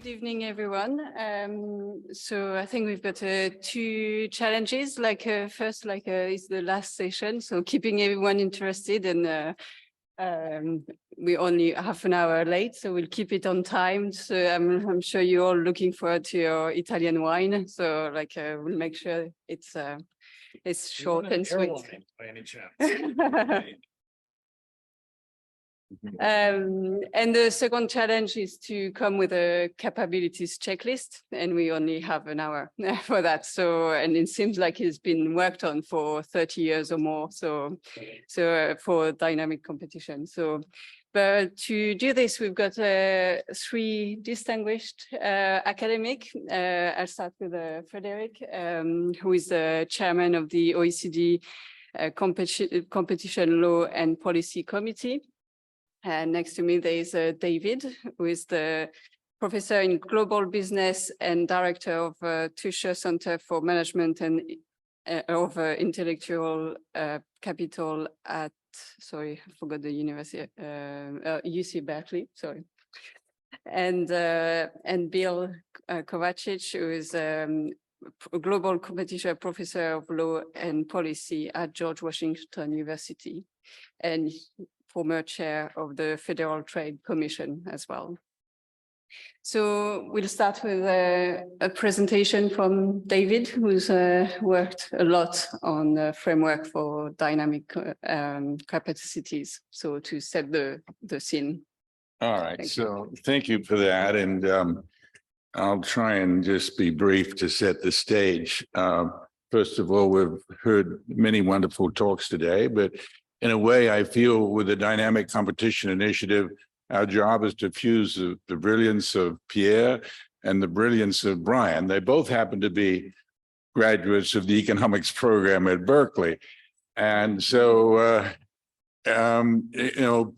Good evening, everyone. So I think we've got two challenges. First, is the last session, so keeping everyone interested, and we're only half an hour late, so we'll keep it on time. So I'm sure you're all looking forward to your Italian wine. So we'll make sure it's short and sweet. By any chance? And the second challenge is to come with a capabilities checklist, and we only have an hour for that. So, and it seems like it's been worked on for 30 years or more. So for dynamic competition. So, but to do this, we've got three distinguished academic. I'll start with Frédéric, who is the chairman of the OECD Competition Law and Policy Committee. And next to me, there is David, who is the professor in global business and director of Teece Center for Management and of Intellectual Capital at, sorry, I forgot the university, UC Berkeley, sorry. And Bill Kovacic, who is a global competition professor of law and policy at George Washington University, and former chair of the Federal Trade Commission as well. So we'll start with a presentation from David, who's worked a lot on the framework for dynamic capacities. So to set the scene. All right, thank you for that. And I'll try and just be brief to set the stage. First of all, we've heard many wonderful talks today, but in a way, I feel with the Dynamic Competition Initiative, our job is to fuse the brilliance of Pierre and the brilliance of Brian. They both happen to be graduates of the economics program at Berkeley. And so,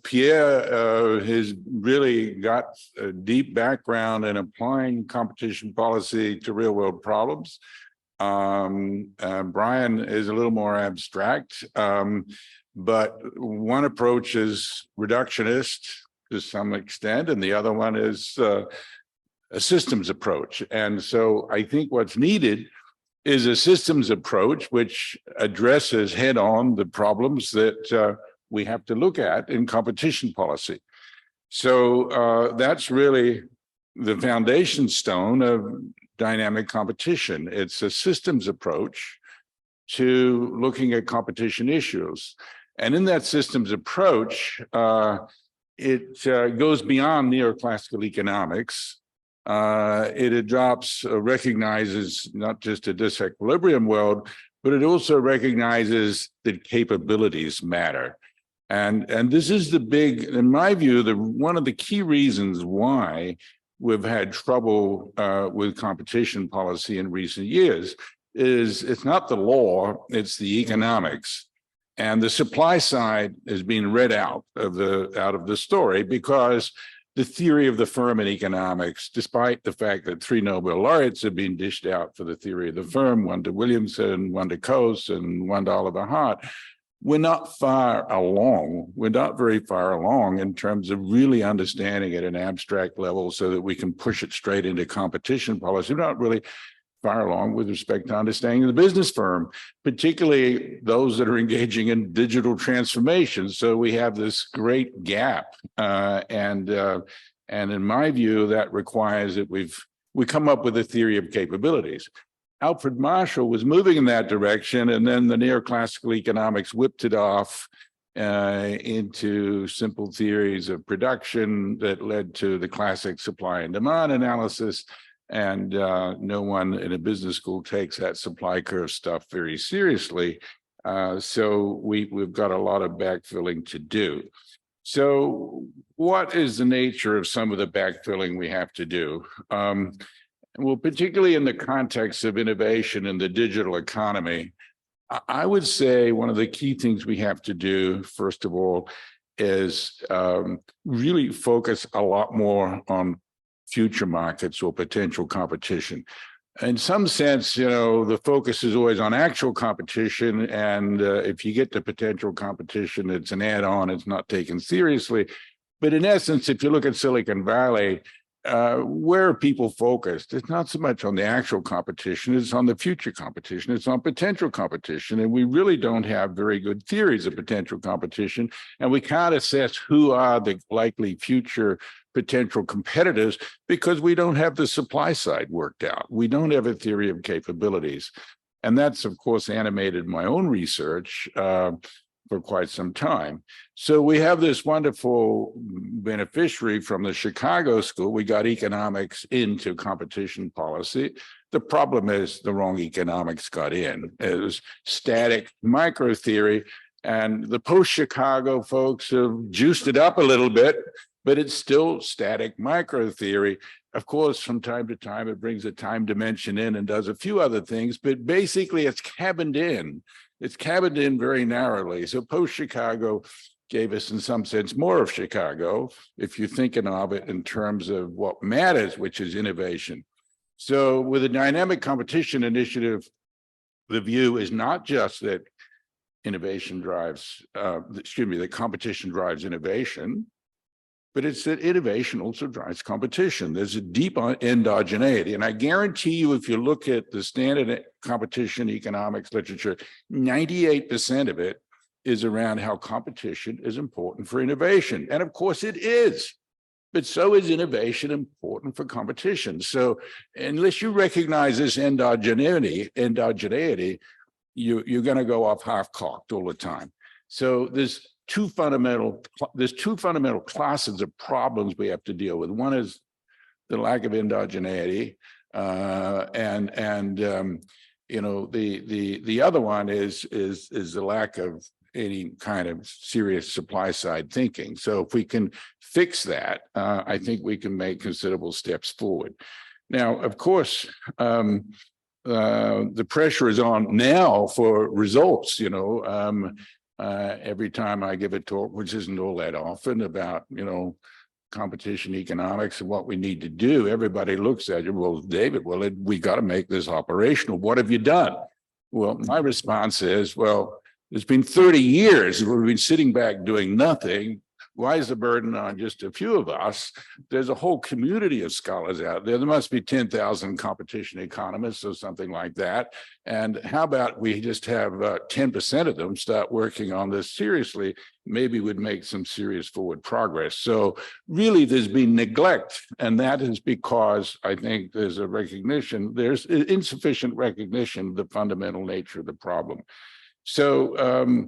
Pierre has really got a deep background in applying competition policy to real world problems. Brian is a little more abstract. But one approach is reductionist to some extent, and the other one is a systems approach. And so I think what's needed is a systems approach which addresses head-on the problems that we have to look at in competition policy. So that's really the foundation stone of dynamic competition. It's a systems approach to looking at competition issues. And in that systems approach, it goes beyond neoclassical economics. It adopts, recognizes not just a disequilibrium world, but it also recognizes that capabilities matter. And this is the big, in my view, one of the key reasons why we've had trouble with competition policy in recent years is it's not the law, it's the economics. And the supply side is being read out of the story because the theory of the firm in economics, despite the fact that 3 Nobel laureates have been dished out for the theory of the firm, one to Williamson, one to Coase, and one to Oliver Hart, we're not far along. We're not very far along in terms of really understanding at an abstract level so that we can push it straight into competition policy. We're not really far along with respect to understanding the business firm, particularly those that are engaging in digital transformation. So we have this great gap, and in my view, that requires that we come up with a theory of capabilities. Alfred Marshall was moving in that direction, and then the neoclassical economics whipped it off into simple theories of production that led to the classic supply and demand analysis. And no one in a business school takes that supply curve stuff very seriously. So we've got a lot of backfilling to do. So what is the nature of some of the backfilling we have to do? Well, particularly in the context of innovation in the digital economy, I would say one of the key things we have to do, first of all, is really focus a lot more on future markets or potential competition. In some sense, the focus is always on actual competition. And if you get to potential competition, it's an add-on, it's not taken seriously. But in essence, if you look at Silicon Valley, where are people focused? It's not so much on the actual competition, it's on the future competition, it's on potential competition. And we really don't have very good theories of potential competition. And we can't assess who are the likely future potential competitors because we don't have the supply side worked out. We don't have a theory of capabilities. And that's, of course, animated my own research for quite some time. So we have this wonderful beneficiary from the Chicago school. We got economics into competition policy. The problem is the wrong economics got in. It was static micro theory, and the post-Chicago folks have juiced it up a little bit, but it's still static micro theory. Of course, from time to time, it brings a time dimension in and does a few other things, but basically it's cabined in. It's cabined in very narrowly. So post-Chicago gave us, in some sense, more of Chicago, if you're thinking of it in terms of what matters, which is innovation. So with a dynamic competition initiative, the view is not just that innovation drives, that competition drives innovation, but it's that innovation also drives competition. There's a deep endogeneity. And I guarantee you, if you look at the standard competition economics literature, 98% of it is around how competition is important for innovation. And of course it is, but so is innovation important for competition. So unless you recognize this endogeneity, you're going to go off half-cocked all the time. So there's two fundamental classes of problems we have to deal with. One is the lack of endogeneity, you know, the other one is the lack of any kind of serious supply side thinking. So if we can fix that, I think we can make considerable steps forward. Now, of course, the pressure is on now for results. You know, every time I give a talk, which isn't all that often, about, you know, competition economics and what we need to do, everybody looks at you, well, David, well, we got to make this operational. What have you done? Well, my response is, well, it's been 30 years we've been sitting back doing nothing. Why is the burden on just a few of us? There's a whole community of scholars out there. There must be 10,000 competition economists or something like that. And how about we just have 10% of them start working on this seriously? Maybe we'd make some serious forward progress. So really there's been neglect, and that is because I think there's a recognition, there's insufficient recognition of the fundamental nature of the problem. So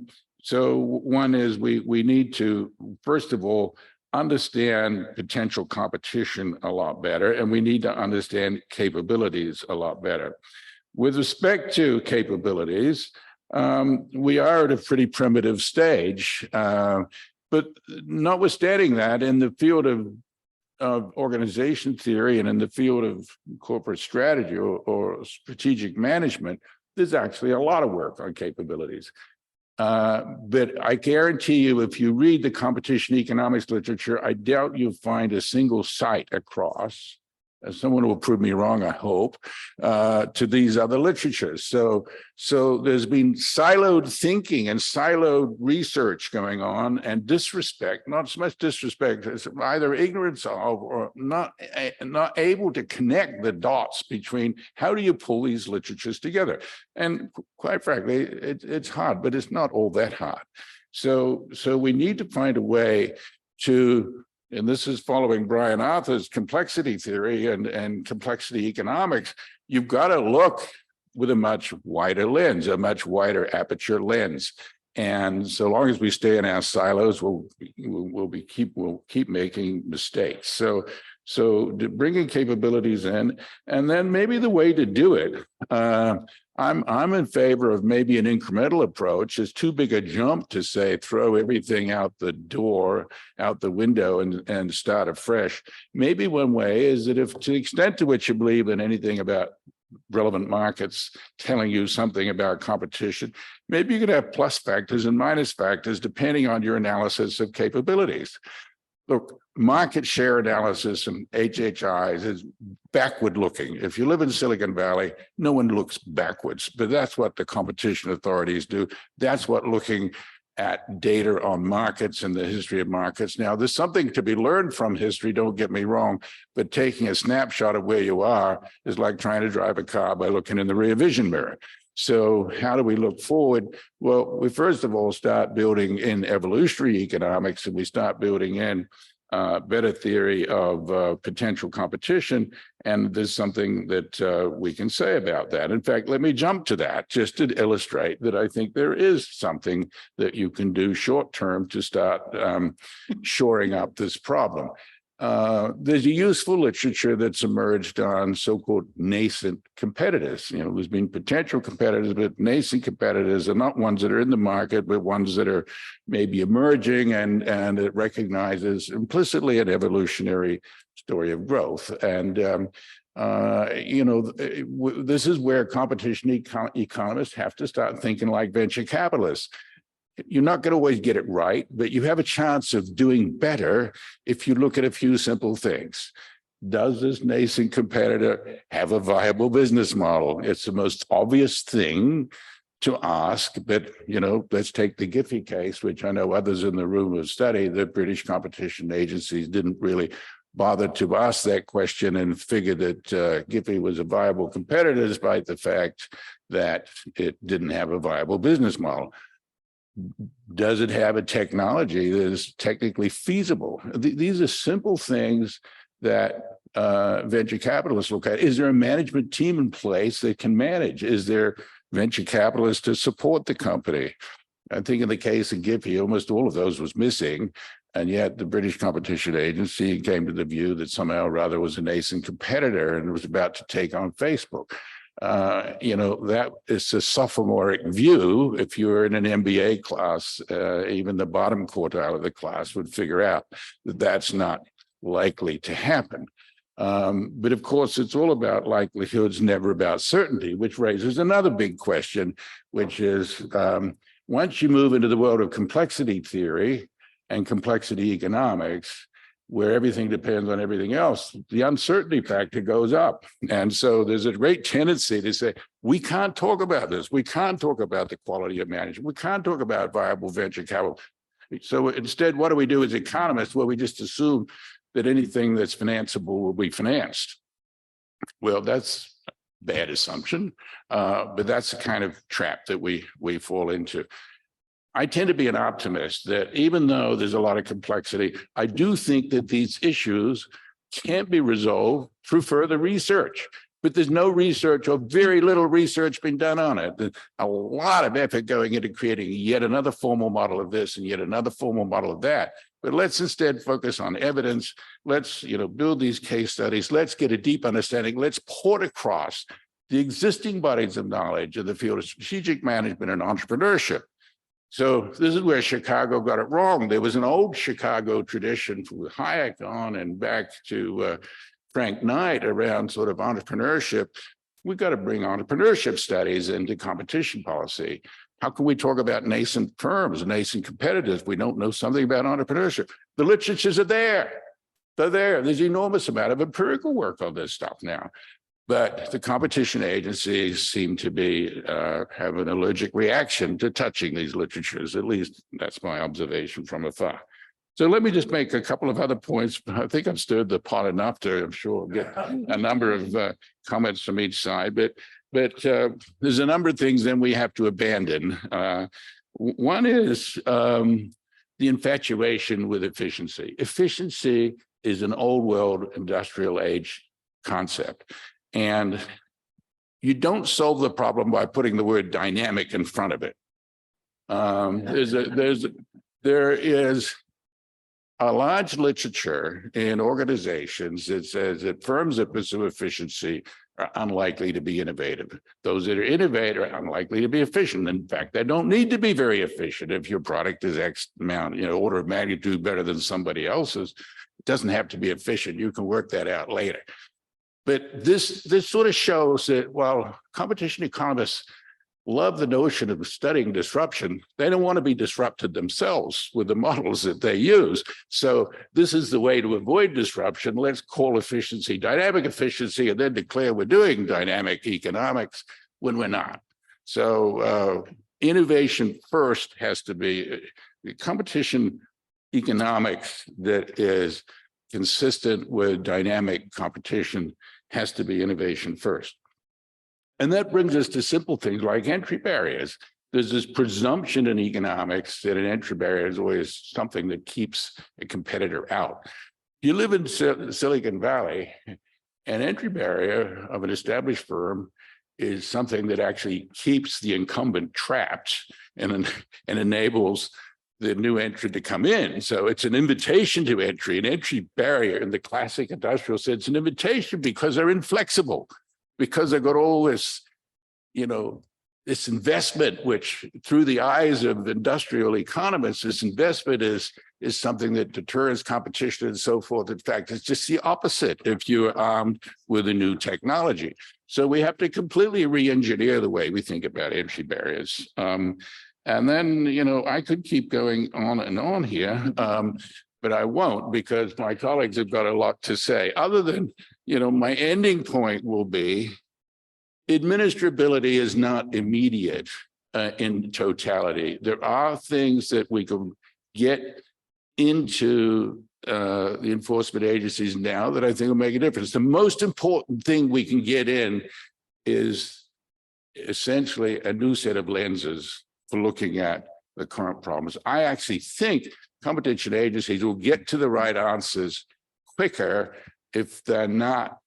one is we need to, first of all, understand potential competition a lot better, and we need to understand capabilities a lot better. With respect to capabilities, we are at a pretty primitive stage, but notwithstanding that, in the field of organization theory and in the field of corporate strategy or strategic management, there's actually a lot of work on capabilities. But I guarantee you, if you read the competition economics literature, I doubt you'll find a single site across, as someone will prove me wrong, I hope, to these other literatures. So there's been siloed thinking and siloed research going on, and disrespect, not so much disrespect, it's either ignorance of or not able to connect the dots between how do you pull these literatures together. And quite frankly, it's hard, but it's not all that hard. So we need to find a way to, and this is following Brian Arthur's complexity theory and complexity economics, you've got to look with a much wider lens, a much wider aperture lens. And so long as we stay in our silos, we'll keep making mistakes. So bringing capabilities in, and then maybe the way to do it, I'm in favor of maybe an incremental approach. It's too big a jump to say throw everything out the door, out the window, and start afresh. Maybe one way is that, if to the extent to which you believe in anything about relevant markets telling you something about competition, maybe you could have plus factors and minus factors depending on your analysis of capabilities. Look, market share analysis and HHIs is backward looking. If you live in Silicon Valley, no one looks backwards, but that's what the competition authorities do. That's what looking at data on markets and the history of markets. Now, there's something to be learned from history, don't get me wrong, but taking a snapshot of where you are is like trying to drive a car by looking in the rear vision mirror. So how do we look forward? Well, we first of all start building in evolutionary economics, and we start building in better theory of potential competition. And there's something that we can say about that. In fact, let me jump to that just to illustrate that I think there is something that you can do short term to start shoring up this problem. There's a useful literature that's emerged on so-called nascent competitors. You know, there's been potential competitors, but nascent competitors are not ones that are in the market, but ones that are maybe emerging, and it recognizes implicitly an evolutionary story of growth. And you know, this is where competition economists have to start thinking like venture capitalists. You're not going to always get it right, but you have a chance of doing better if you look at a few simple things. Does this nascent competitor have a viable business model? It's the most obvious thing to ask, but, you know, let's take the Giphy case, which I know others in the room have studied. The British competition agencies didn't really bother to ask that question and figured that Giphy was a viable competitor despite the fact that it didn't have a viable business model. Does it have a technology that is technically feasible? These are simple things that venture capitalists look at. Is there a management team in place that can manage? Is there venture capitalists to support the company? I think in the case of Giphy, almost all of those was missing. And yet the British Competition Agency came to the view that somehow or other was a nascent competitor and was about to take on Facebook. You know, that is a sophomoric view. If you're in an MBA class, even the bottom quartile of the class would figure out that that's not likely to happen. But of course, it's all about likelihoods, never about certainty, which raises another big question, which is once you move into the world of complexity theory and complexity economics, where everything depends on everything else, the uncertainty factor goes up. And so there's a great tendency to say, we can't talk about this. We can't talk about the quality of management. We can't talk about viable venture capital. So instead, what do we do as economists? Well, we just assume that anything that's financeable will be financed. Well, that's a bad assumption, but that's the kind of trap that we fall into. I tend to be an optimist that even though there's a lot of complexity, I do think that these issues can be resolved through further research. But there's no research or very little research being done on it. There's a lot of effort going into creating yet another formal model of this and yet another formal model of that. But let's instead focus on evidence. Let's, you know, build these case studies. Let's get a deep understanding. Let's port across the existing bodies of knowledge in the field of strategic management and entrepreneurship. So this is where Chicago got it wrong. There was an old Chicago tradition from Hayek on and back to Frank Knight around sort of entrepreneurship. We've got to bring entrepreneurship studies into competition policy. How can we talk about nascent firms, nascent competitors? We don't know something about entrepreneurship. The literatures are there. They're there. There's an enormous amount of empirical work on this stuff now. But the competition agencies seem to be have an allergic reaction to touching these literatures. At least that's my observation from afar. So let me just make a couple of other points. I think I've stirred the pot enough to, I'm sure, get a number of comments from each side. But there's a number of things then we have to abandon. One is the infatuation with efficiency. Efficiency is an old world industrial age concept. And you don't solve the problem by putting the word dynamic in front of it. There is a large literature in organizations that says that firms that pursue efficiency are unlikely to be innovative. Those that are innovative are unlikely to be efficient. In fact, they don't need to be very efficient. If your product is X amount, you know, order of magnitude better than somebody else's, it doesn't have to be efficient. You can work that out later. But this sort of shows that while competition economists love the notion of studying disruption, they don't want to be disrupted themselves with the models that they use. So this is the way to avoid disruption. Let's call efficiency dynamic efficiency and then declare we're doing dynamic economics when we're not. So innovation first has to be competition economics that is consistent with dynamic competition has to be innovation first. And that brings us to simple things like entry barriers. There's this presumption in economics that an entry barrier is always something that keeps a competitor out. You live in Silicon Valley, an entry barrier of an established firm is something that actually keeps the incumbent trapped and enables the new entrant to come in. So it's an invitation to entry, an entry barrier in the classic industrial sense, an invitation because they're inflexible, because they've got all this, this investment, which through the eyes of industrial economists, this investment is something that deters competition and so forth. In fact, it's just the opposite if you're armed with a new technology. So we have to completely re-engineer the way we think about entry barriers. And then, I could keep going on and on here, but I won't because my colleagues have got a lot to say. Other than, my ending point will be administrability is not immediate in totality. There are things that we can get into the enforcement agencies now that I think will make a difference. The most important thing we can get in is essentially a new set of lenses for looking at the current problems. I actually think competition agencies will get to the right answers quicker if they're not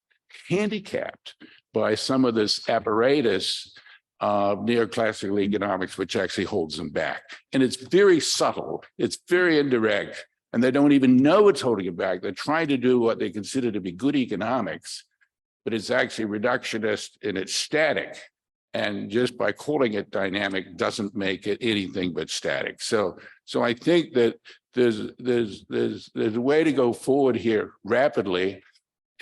handicapped by some of this apparatus of neoclassical economics, which actually holds them back. And it's very subtle, it's very indirect, and they don't even know it's holding them back. They're trying to do what they consider to be good economics, but it's actually reductionist and it's static. And just by calling it dynamic doesn't make it anything but static. So I think that there's a way to go forward here rapidly.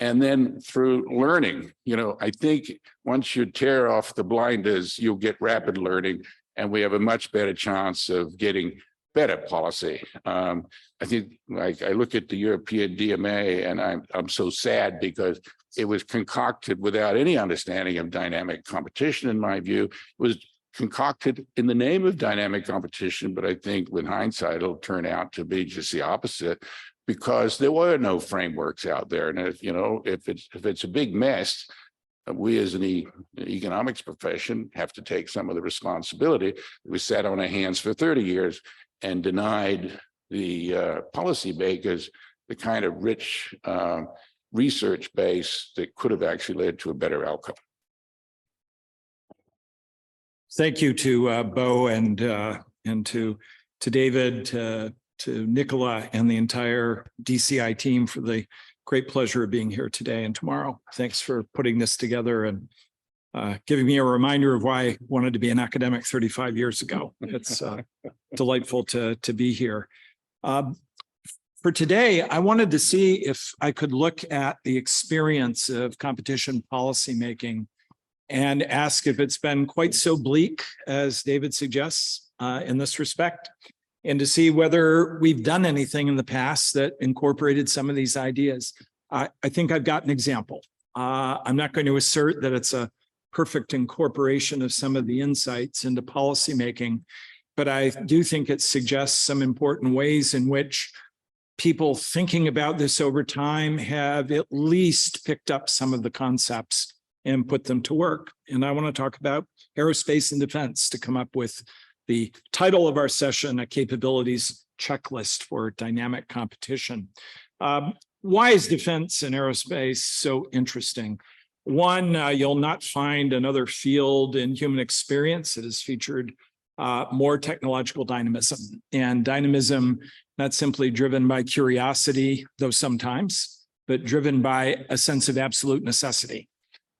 And then through learning, I think once you tear off the blinders, you'll get rapid learning, and we have a much better chance of getting better policy. I think, like, I look at the European DMA, and I'm so sad because it was concocted without any understanding of dynamic competition. In my view, it was concocted in the name of dynamic competition, but I think with hindsight, it'll turn out to be just the opposite, because there were no frameworks out there. And if it's a big mess, we as an economics profession have to take some of the responsibility. We sat on our hands for 30 years and denied the policymakers the kind of rich research base that could have actually led to a better outcome. Thank you to Bo and to David, to Nicola and the entire DCI team for the great pleasure of being here today and tomorrow. Thanks for putting this together and giving me a reminder of why I wanted to be an academic 35 years ago. It's delightful to be here. For today, I wanted to see if I could look at the experience of competition policymaking and ask if it's been quite so bleak as David suggests in this respect, and to see whether we've done anything in the past that incorporated some of these ideas. I think I've got an example. I'm not going to assert that it's a perfect incorporation of some of the insights into policymaking, but I do think it suggests some important ways in which people thinking about this over time have at least picked up some of the concepts and put them to work. And I want to talk about aerospace and defense to come up with the title of our session, a capabilities checklist for dynamic competition. Why is defense and aerospace so interesting? One, you'll not find another field in human experience that has featured more technological dynamism. And dynamism, not simply driven by curiosity, though sometimes, but driven by a sense of absolute necessity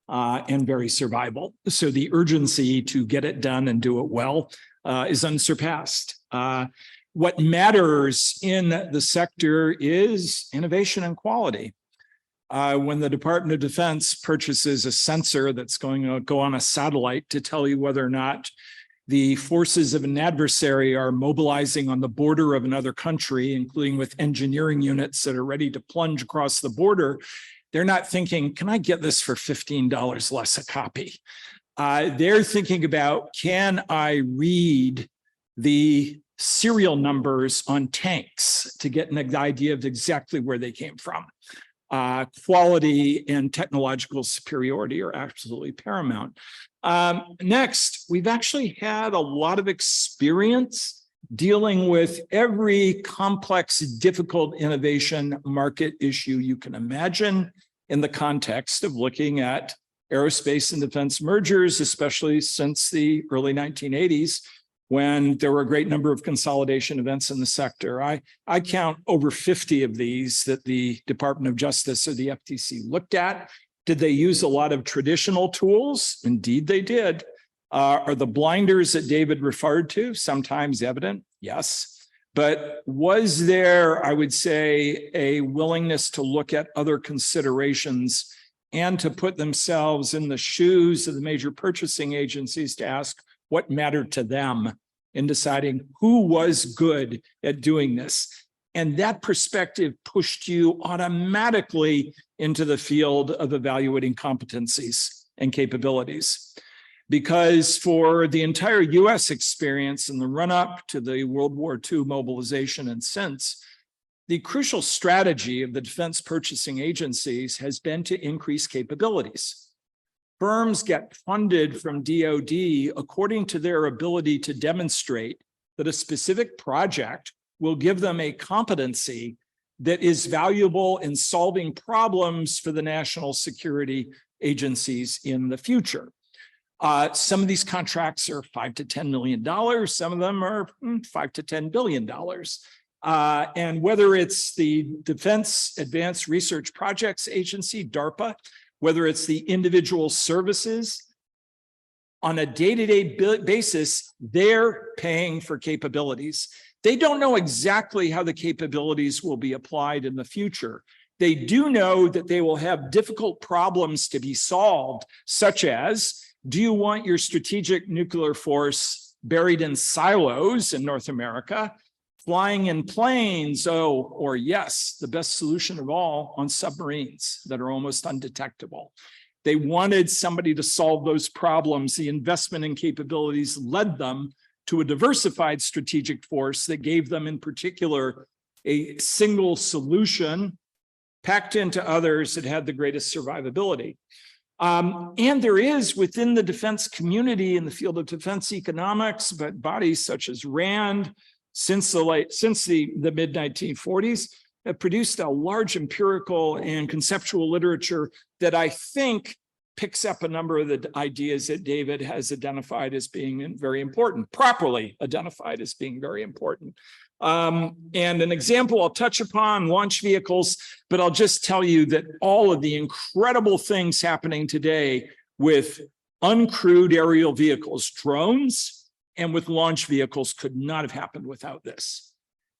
and very survival. So the urgency to get it done and do it well is unsurpassed. What matters in the sector is innovation and quality. When the Department of Defense purchases a sensor that's going to go on a satellite to tell you whether or not the forces of an adversary are mobilizing on the border of another country, including with engineering units that are ready to plunge across the border, they're not thinking, can I get this for $15 less a copy? They're thinking about, can I read the serial numbers on tanks to get an idea of exactly where they came from? Quality and technological superiority are absolutely paramount. Next, we've actually had a lot of experience dealing with every complex, difficult innovation market issue you can imagine in the context of looking at aerospace and defense mergers, especially since the early 1980s, when there were a great number of consolidation events in the sector. I count over 50 of these that the Department of Justice or the FTC looked at. Did they use a lot of traditional tools? Indeed, they did. Are the blinders that David referred to sometimes evident? Yes. But was there, I would say, a willingness to look at other considerations and to put themselves in the shoes of the major purchasing agencies to ask what mattered to them in deciding who was good at doing this? And that perspective pushed you automatically into the field of evaluating competencies and capabilities. Because for the entire US experience in the run-up to the World War II mobilization and since, the crucial strategy of the defense purchasing agencies has been to increase capabilities. Firms get funded from DoD according to their ability to demonstrate that a specific project will give them a competency that is valuable in solving problems for the national security agencies in the future. Some of these contracts are $5 to $10 million. Some of them are $5 to $10 billion. And whether it's the Defense Advanced Research Projects Agency, DARPA, whether it's the individual services, on a day-to-day basis, they're paying for capabilities. They don't know exactly how the capabilities will be applied in the future. They do know that they will have difficult problems to be solved, such as, do you want your strategic nuclear force buried in silos in North America, flying in planes? Oh, or yes, the best solution of all, on submarines that are almost undetectable. They wanted somebody to solve those problems. The investment in capabilities led them to a diversified strategic force that gave them, in particular, a single solution packed into others that had the greatest survivability. And there is within the defense community in the field of defense economics, but bodies such as RAND, since the mid-1940s, have produced a large empirical and conceptual literature that I think picks up a number of the ideas that David has identified as being very important, properly identified as being very important. And an example I'll touch upon, launch vehicles, but I'll just tell you that all of the incredible things happening today with uncrewed aerial vehicles, drones, and with launch vehicles could not have happened without this.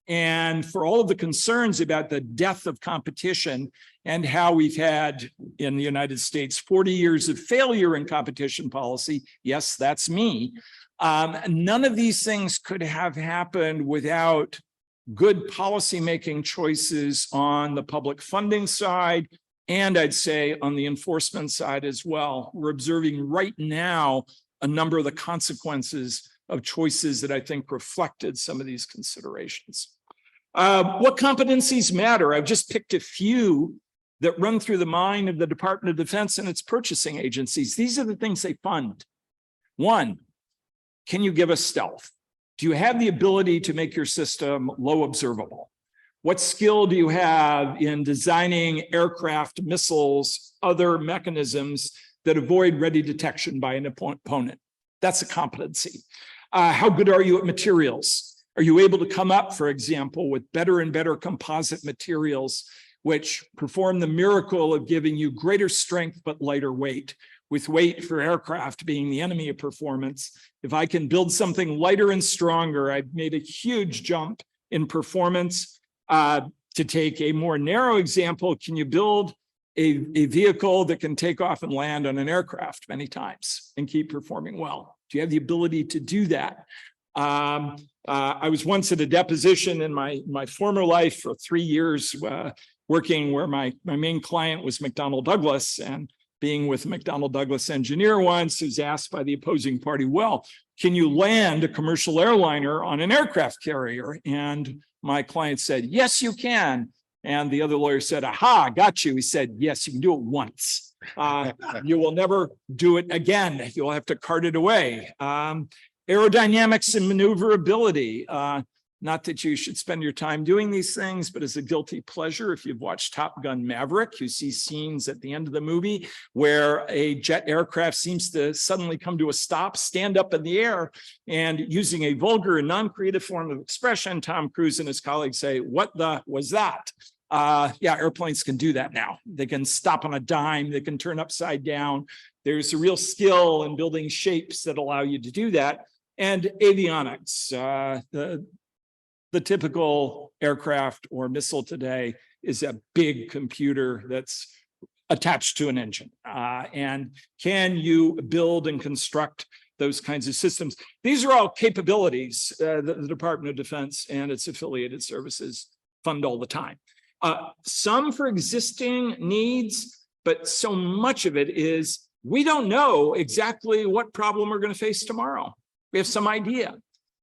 And for all of the concerns about the death of competition and how we've had in the United States 40 years of failure in competition policy, yes, that's me. None of these things could have happened without good policymaking choices on the public funding side, and I'd say on the enforcement side as well. We're observing right now a number of the consequences of choices that I think reflected some of these considerations. What competencies matter? I've just picked a few that run through the mind of the Department of Defense and its purchasing agencies. These are the things they fund. One, can you give us stealth? Do you have the ability to make your system low observable? What skill do you have in designing aircraft, missiles, other mechanisms that avoid ready detection by an opponent? That's a competency. How good are you at materials? Are you able to come up, for example, with better and better composite materials, which perform the miracle of giving you greater strength but lighter weight, with weight for aircraft being the enemy of performance? If I can build something lighter and stronger, I've made a huge jump in performance. To take a more narrow example, can you build a vehicle that can take off and land on an aircraft many times and keep performing well? Do you have the ability to do that? I was once at a deposition in my former life for 3 years, working where my main client was McDonnell Douglas, and being with a McDonnell Douglas engineer once, who's asked by the opposing party, well, can you land a commercial airliner on an aircraft carrier? And my client said, yes, you can. And the other lawyer said, aha, got you. He said, yes, you can do it once. You will never do it again. You'll have to cart it away. Aerodynamics and maneuverability. Not that you should spend your time doing these things, but as a guilty pleasure, if you've watched Top Gun Maverick, you see scenes at the end of the movie where a jet aircraft seems to suddenly come to a stop, stand up in the air, and using a vulgar and non-creative form of expression, Tom Cruise and his colleagues say, what the was that? Yeah, airplanes can do that now. They can stop on a dime. They can turn upside down. There's a real skill in building shapes that allow you to do that. And avionics, the typical aircraft or missile today is a big computer that's attached to an engine. And can you build and construct those kinds of systems? These are all capabilities that the Department of Defense and its affiliated services fund all the time. Some for existing needs, but so much of it is we don't know exactly what problem we're going to face tomorrow. We have some idea.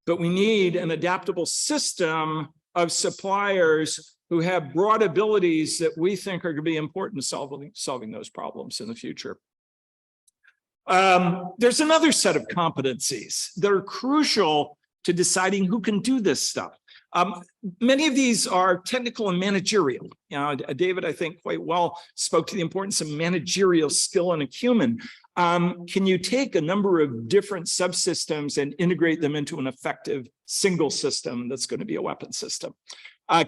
But we need an adaptable system of suppliers who have broad abilities that we think are going to be important to solving those problems in the future. There's another set of competencies that are crucial to deciding who can do this stuff. Many of these are technical and managerial. David, I think, quite well spoke to the importance of managerial skill in a human. Can you take a number of different subsystems and integrate them into an effective single system that's going to be a weapon system?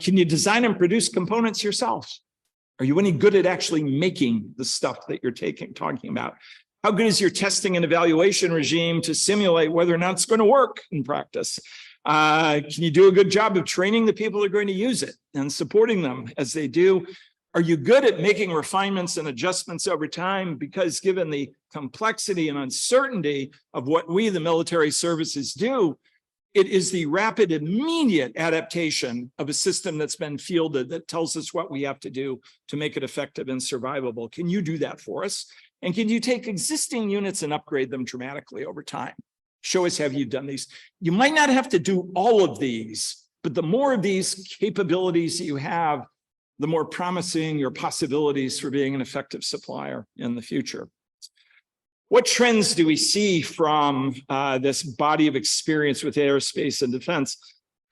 Can you design and produce components yourself? Are you any good at actually making the stuff that you're talking about? How good is your testing and evaluation regime to simulate whether or not it's going to work in practice? Can you do a good job of training the people who are going to use it and supporting them as they do? Are you good at making refinements and adjustments over time? Because given the complexity and uncertainty of what we, the military services, do, it is the rapid, immediate adaptation of a system that's been fielded that tells us what we have to do to make it effective and survivable. Can you do that for us? And can you take existing units and upgrade them dramatically over time? Show us, have you done these? You might not have to do all of these, but the more of these capabilities that you have, the more promising your possibilities for being an effective supplier in the future. What trends do we see from this body of experience with aerospace and defense?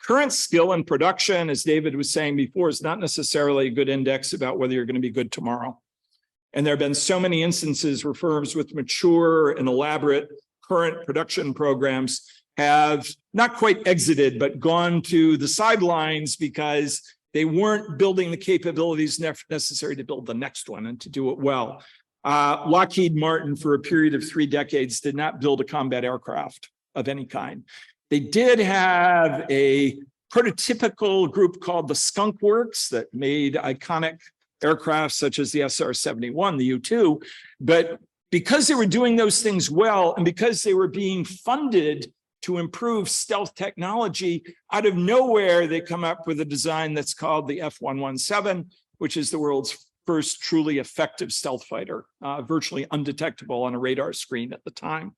Current skill in production, as David was saying before, is not necessarily a good index about whether you're going to be good tomorrow. And there have been so many instances where firms with mature and elaborate current production programs have not quite exited, but gone to the sidelines because they weren't building the capabilities necessary to build the next one and to do it well. Lockheed Martin, for a period of 3 decades, did not build a combat aircraft of any kind. They did have a prototypical group called the Skunk Works that made iconic aircraft such as the SR-71, the U-2, but because they were doing those things well and because they were being funded to improve stealth technology, out of nowhere, they come up with a design that's called the F-117, which is the world's first truly effective stealth fighter, virtually undetectable on a radar screen at the time.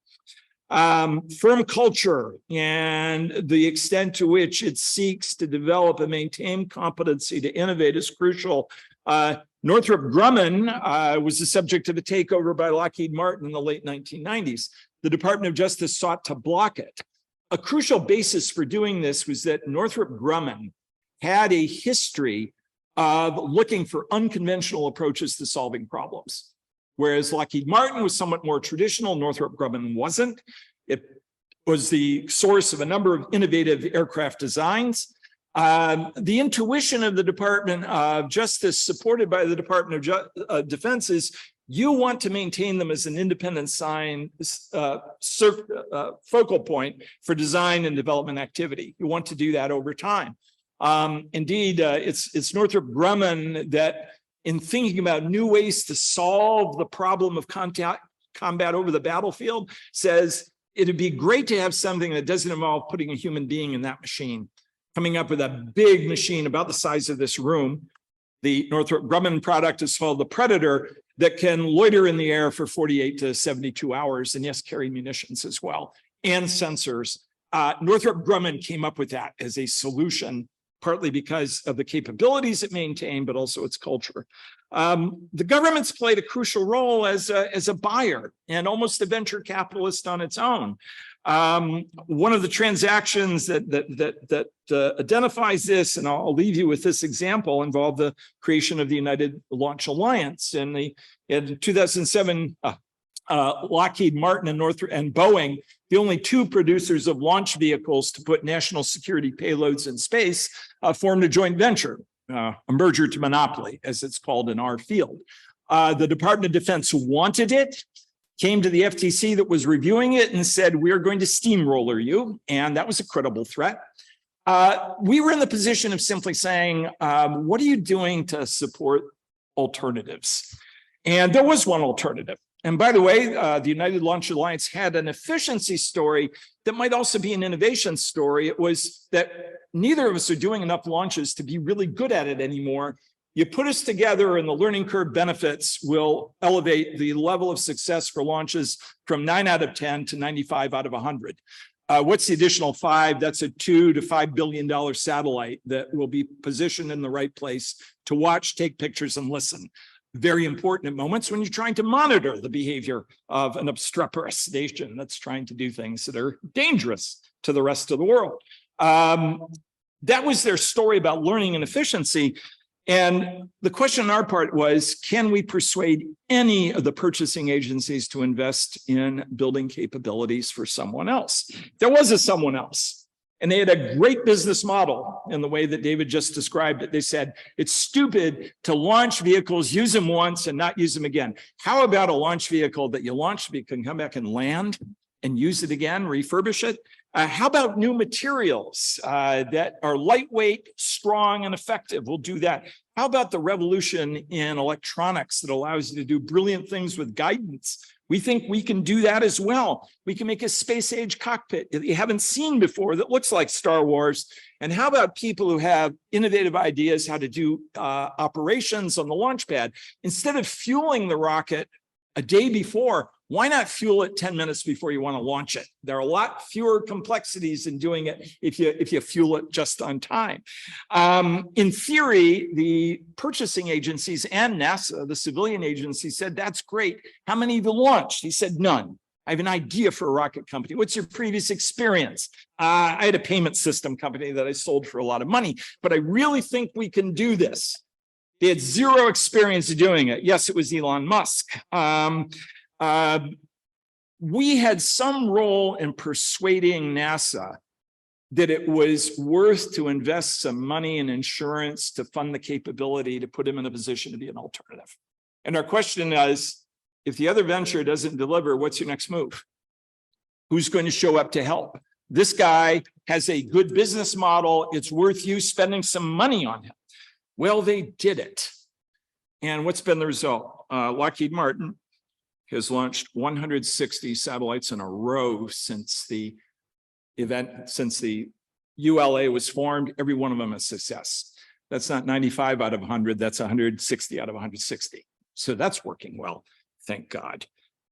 Firm culture and the extent to which it seeks to develop and maintain competency to innovate is crucial. Northrop Grumman was the subject of a takeover by Lockheed Martin in the late 1990s. The Department of Justice sought to block it. A crucial basis for doing this was that Northrop Grumman had a history of looking for unconventional approaches to solving problems. Whereas Lockheed Martin was somewhat more traditional, Northrop Grumman wasn't. It was the source of a number of innovative aircraft designs. The intuition of the Department of Justice, supported by the Department of Defense, is you want to maintain them as an independent focal point for design and development activity. You want to do that over time. Indeed, it's Northrop Grumman that, in thinking about new ways to solve the problem of combat over the battlefield, says it'd be great to have something that doesn't involve putting a human being in that machine. Coming up with a big machine about the size of this room. The Northrop Grumman product is called the Predator. that can loiter in the air for 48 to 72 hours, and yes, carry munitions as well, and sensors. Northrop Grumman came up with that as a solution, partly because of the capabilities it maintained, but also its culture. The government's played a crucial role as a buyer and almost a venture capitalist on its own. One of the transactions that identifies this, and I'll leave you with this example, involved the creation of the United Launch Alliance. In 2007, Lockheed Martin and Boeing, the only two producers of launch vehicles to put national security payloads in space, formed a joint venture, a merger to monopoly, as it's called in our field. The Department of Defense wanted it, came to the FTC that was reviewing it and said, we're going to steamroller you. And that was a credible threat. We were in the position of simply saying, what are you doing to support alternatives? And there was one alternative. And by the way, the United Launch Alliance had an efficiency story that might also be an innovation story. It was that neither of us are doing enough launches to be really good at it anymore. You put us together and the learning curve benefits will elevate the level of success for launches from 9 out of 10 to 95 out of 100. What's the additional 5? That's a $2 to $5 billion satellite that will be positioned in the right place to watch, take pictures, and listen. Very important at moments when you're trying to monitor the behavior of an obstreperous nation that's trying to do things that are dangerous to the rest of the world. That was their story about learning and efficiency. And the question on our part was, can we persuade any of the purchasing agencies to invest in building capabilities for someone else? There was a someone else. And they had a great business model in the way that David just described it. They said, it's stupid to launch vehicles, use them once and not use them again. How about a launch vehicle that you launch, you can come back and land and use it again, refurbish it? How about new materials that are lightweight, strong, and effective? We'll do that. How about the revolution in electronics that allows you to do brilliant things with guidance? We think we can do that as well. We can make a space age cockpit that you haven't seen before that looks like Star Wars. And how about people who have innovative ideas how to do operations on the launch pad? Instead of fueling the rocket a day before, why not fuel it 10 minutes before you want to launch it? There are a lot fewer complexities in doing it if you fuel it just on time. In theory, the purchasing agencies and NASA, the civilian agency, said, that's great. How many have you launched? He said, none. I have an idea for a rocket company. What's your previous experience? I had a payment system company that I sold for a lot of money, but I really think we can do this. They had zero experience doing it. Yes, it was Elon Musk. We had some role in persuading NASA that it was worth to invest some money in insurance to fund the capability to put him in a position to be an alternative. And our question is, if the other venture doesn't deliver, what's your next move? Who's going to show up to help? This guy has a good business model. It's worth you spending some money on him. Well, they did it. And what's been the result? Lockheed Martin has launched 160 satellites in a row since the event, since the ULA was formed. Every one of them a success. That's not 95 out of 100. That's 160 out of 160. So that's working well, thank God.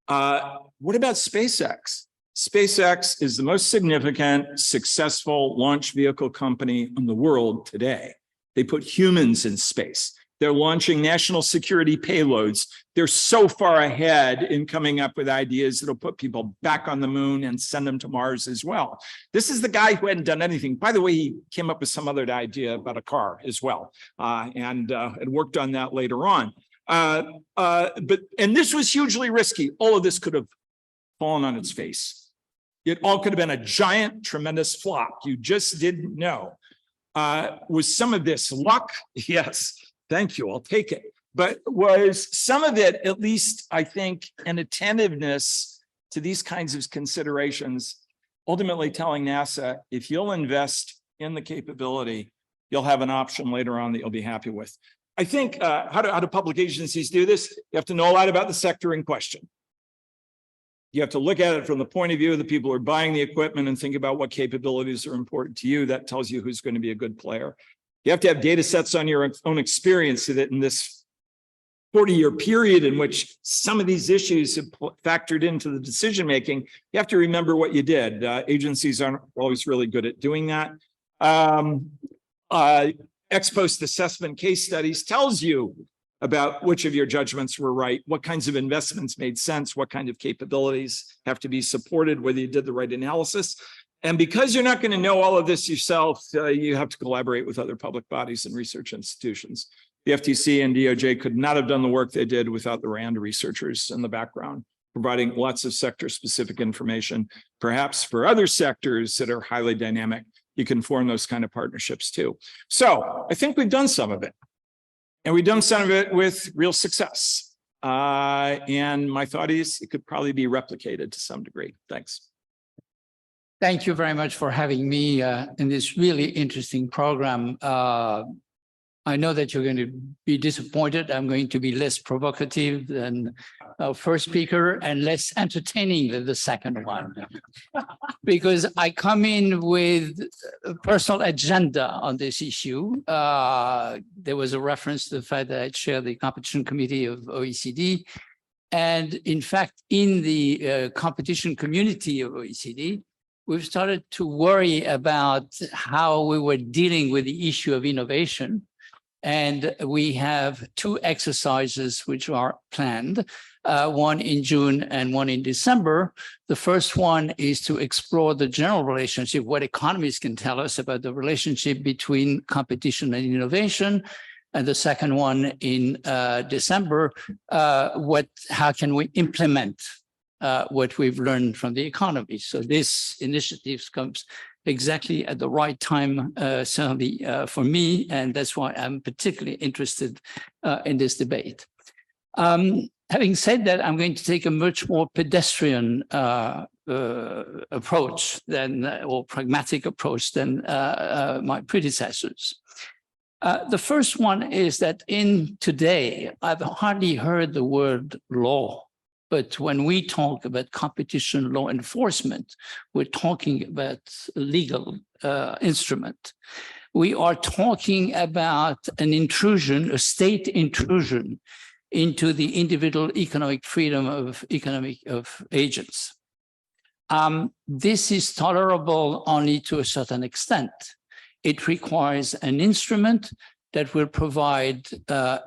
What about SpaceX? SpaceX is the most significant, successful launch vehicle company in the world today. They put humans in space. They're launching national security payloads. They're so far ahead in coming up with ideas that'll put people back on the moon and send them to Mars as well. This is the guy who hadn't done anything. By the way, he came up with some other idea about a car as well, and worked on that later on. And this was hugely risky. All of this could have fallen on its face. It all could have been a giant, tremendous flop. You just didn't know. Was some of this luck? Yes. Thank you. I'll take it. But was some of it, at least, I think, an attentiveness to these kinds of considerations, ultimately telling NASA, if you'll invest in the capability, you'll have an option later on that you'll be happy with. I think, how do public agencies do this? You have to know a lot about the sector in question. You have to look at it from the point of view of the people who are buying the equipment and think about what capabilities are important to you. That tells you who's going to be a good player. You have to have data sets on your own experience so that in this 40-year period in which some of these issues have factored into the decision-making, you have to remember what you did. Agencies aren't always really good at doing that. Ex post assessment case studies tells you about which of your judgments were right, what kinds of investments made sense, what kind of capabilities have to be supported, whether you did the right analysis. And because you're not going to know all of this yourself, you have to collaborate with other public bodies and research institutions. The FTC and DOJ could not have done the work they did without the RAND researchers in the background, providing lots of sector-specific information. Perhaps for other sectors that are highly dynamic, you can form those kind of partnerships too. So I think we've done some of it. And we've done some of it with real success. And my thought is it could probably be replicated to some degree. Thanks. Thank you very much for having me in this really interesting program. I know that you're going to be disappointed. I'm going to be less provocative than our first speaker and less entertaining than the second one, because I come in with a personal agenda on this issue. There was a reference to the fact that I chair the competition committee of OECD. And in fact, in the competition community of OECD, we've started to worry about how we were dealing with the issue of innovation. And we have two exercises which are planned, one in June and one in December. The first one is to explore the general relationship, what economists can tell us about the relationship between competition and innovation. And the second one in December, how can we implement what we've learned from the economy? So this initiative comes exactly at the right time, certainly for me, and that's why I'm particularly interested in this debate. Having said that, I'm going to take a much more pedestrian approach than, or pragmatic approach than my predecessors. The first one is that in today, I've hardly heard the word law. But when we talk about competition law enforcement, we're talking about a legal instrument. We are talking about an intrusion, a state intrusion into the individual economic freedom of agents. This is tolerable only to a certain extent. It requires an instrument that will provide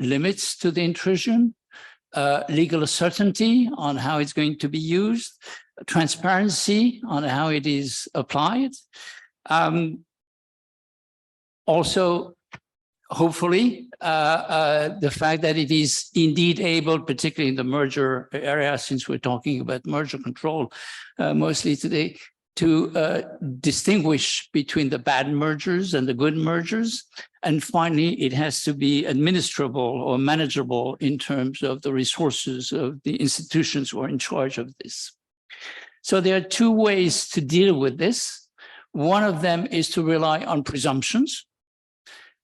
limits to the intrusion, legal certainty on how it's going to be used, transparency on how it is applied. Also, hopefully, the fact that it is indeed able, particularly in the merger area, since we're talking about merger control mostly today, to distinguish between the bad mergers and the good mergers. And finally, it has to be administrable or manageable in terms of the resources of the institutions who are in charge of this. So there are two ways to deal with this. One of them is to rely on presumptions,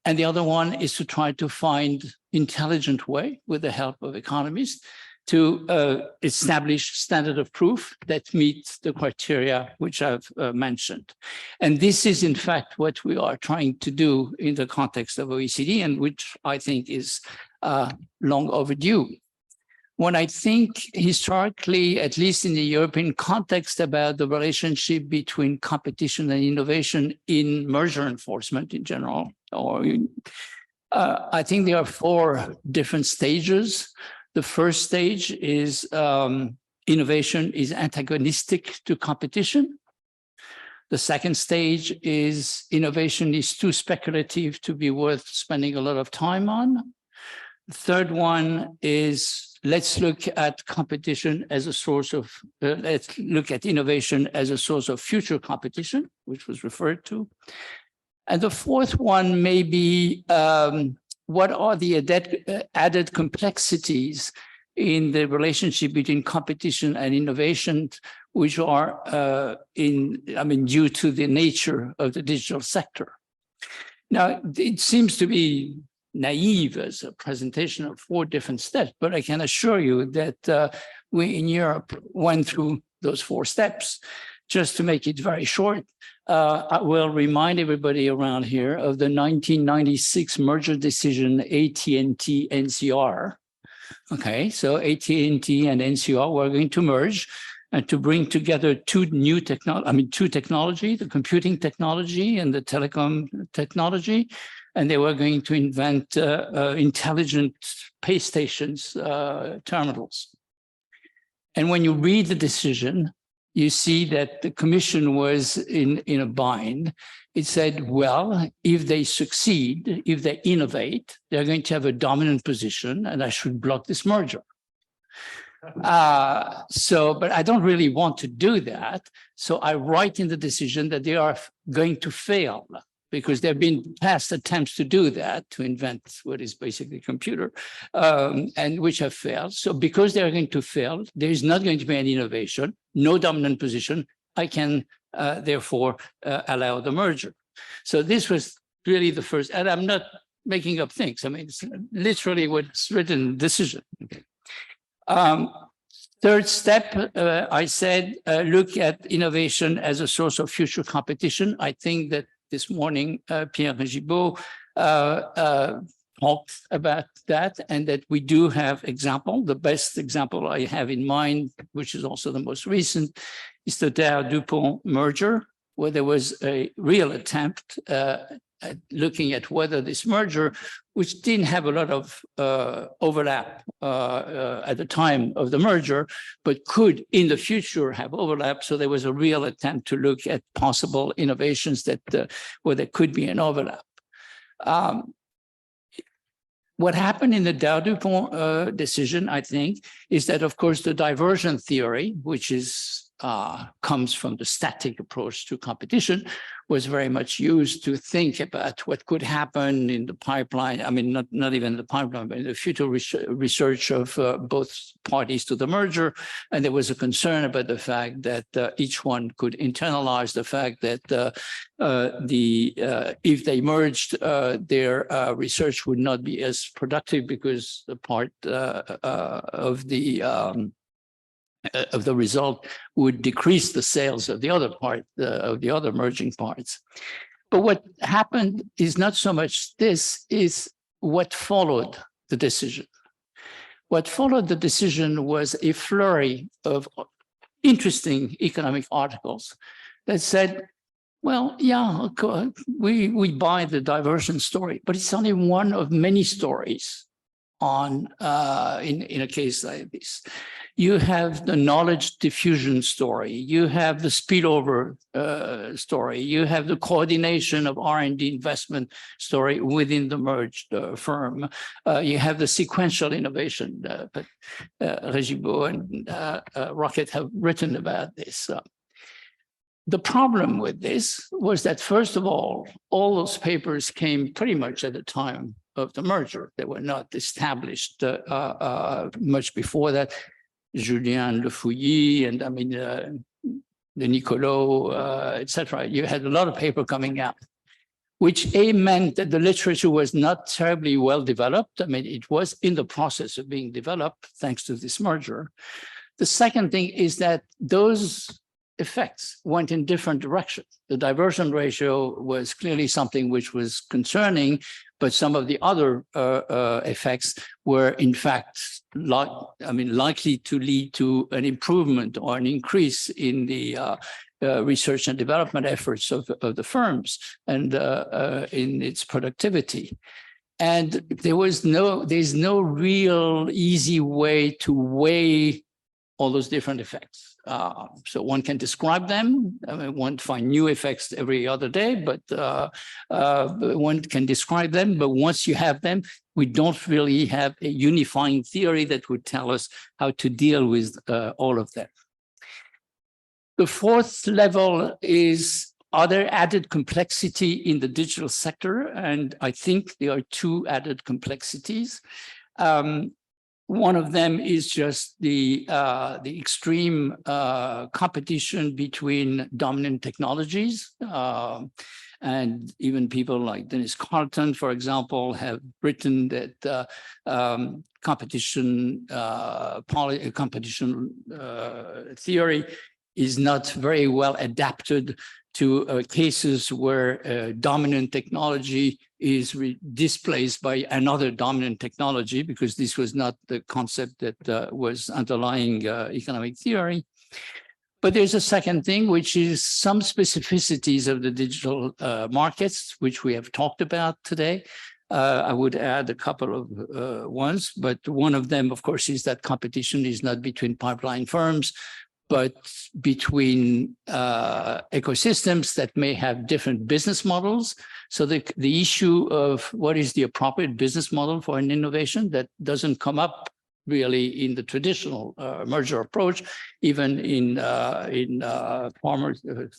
and the other one is to try to find intelligent way, with the help of economists, to establish standard of proof that meets the criteria which I've mentioned. And this is, in fact, what we are trying to do in the context of OECD, and which I think is long overdue. When I think historically, at least in the European context, about the relationship between competition and innovation in merger enforcement in general, I think there are four different stages. The first stage is innovation is antagonistic to competition. The second stage is innovation is too speculative to be worth spending a lot of time on. The third one is let's look at competition as a source of, let's look at innovation as a source of future competition, which was referred to. And the fourth one may be what are the added complexities in the relationship between competition and innovation, which are due to the nature of the digital sector. Now, it seems to be naive as a presentation of four different steps, but I can assure you that we in Europe went through those four steps. Just to make it very short, I will remind everybody around here of the 1996 merger decision AT&T NCR, Okay, so AT&T and NCR were going to merge and to bring together two technology, the computing technology and the telecom technology. And they were going to invent intelligent pay stations, terminals. And when you read the decision, you see that the commission was in a bind. It said, well, if they succeed, if they innovate, they're going to have a dominant position and I should block this merger. But I don't really want to do that. So I write in the decision that they are going to fail because there have been past attempts to do that, to invent what is basically a computer, and which have failed. So because they're going to fail, there is not going to be any innovation, no dominant position. I can therefore allow the merger. So this was really the first, and I'm not making up things. I mean, it's literally what's written in the decision. Okay. Third step, I said, look at innovation as a source of future competition. I think that this morning, Pierre Régibaud talked about that, and that we do have example. The best example I have in mind, which is also the most recent, is the Dow-DuPont merger, where there was a real attempt at looking at whether this merger, which didn't have a lot of overlap at the time of the merger, but could in the future have overlap. So there was a real attempt to look at possible innovations that where there could be an overlap. What happened in the Dow-DuPont decision, I think, is that, of course, the diversion theory, which is comes from the static approach to competition, was very much used to think about what could happen in the pipeline. I mean, not even the pipeline, but in the future research of both parties to the merger. And there was a concern about the fact that each one could internalize the fact that if they merged, their research would not be as productive because the part of the result would decrease the sales of the other part, of the other merging parts. But what happened is not so much this, is what followed the decision. What followed the decision was a flurry of interesting economic articles that said, well, yeah, we buy the diversion story, but it's only one of many stories on in a case like this. You have the knowledge diffusion story, you have the spillover story, you have the coordination of R&D investment story within the merged firm, you have the sequential innovation. Régibaud and Rocket have written about this. The problem with this was that, first of all those papers came pretty much at the time of the merger. They were not established much before that. Julien Le Fouilly and the Nicolo, etc. You had a lot of paper coming out, which meant that the literature was not terribly well developed. I mean, it was in the process of being developed thanks to this merger. The second thing is that those effects went in different directions. The diversion ratio was clearly something which was concerning, but some of the other effects were in fact likely to lead to an improvement or an increase in the research and development efforts of the firms and in its productivity. And there's no real easy way to weigh all those different effects. So one can describe them. I mean, one find new effects every other day, but one can describe them. But once you have them, we don't really have a unifying theory that would tell us how to deal with all of them. The fourth level is, are there added complexity in the digital sector? And I think there are two added complexities. One of them is just the extreme competition between dominant technologies. And even people like Dennis Carlton, for example, have written that competition theory is not very well adapted to cases where dominant technology is displaced by another dominant technology, because this was not the concept that was underlying economic theory. But there's a second thing, which is some specificities of the digital markets, which we have talked about today. I would add a couple of ones, but one of them, of course, is that competition is not between pipeline firms, but between ecosystems that may have different business models. So the issue of what is the appropriate business model for an innovation, that doesn't come up really in the traditional merger approach, even in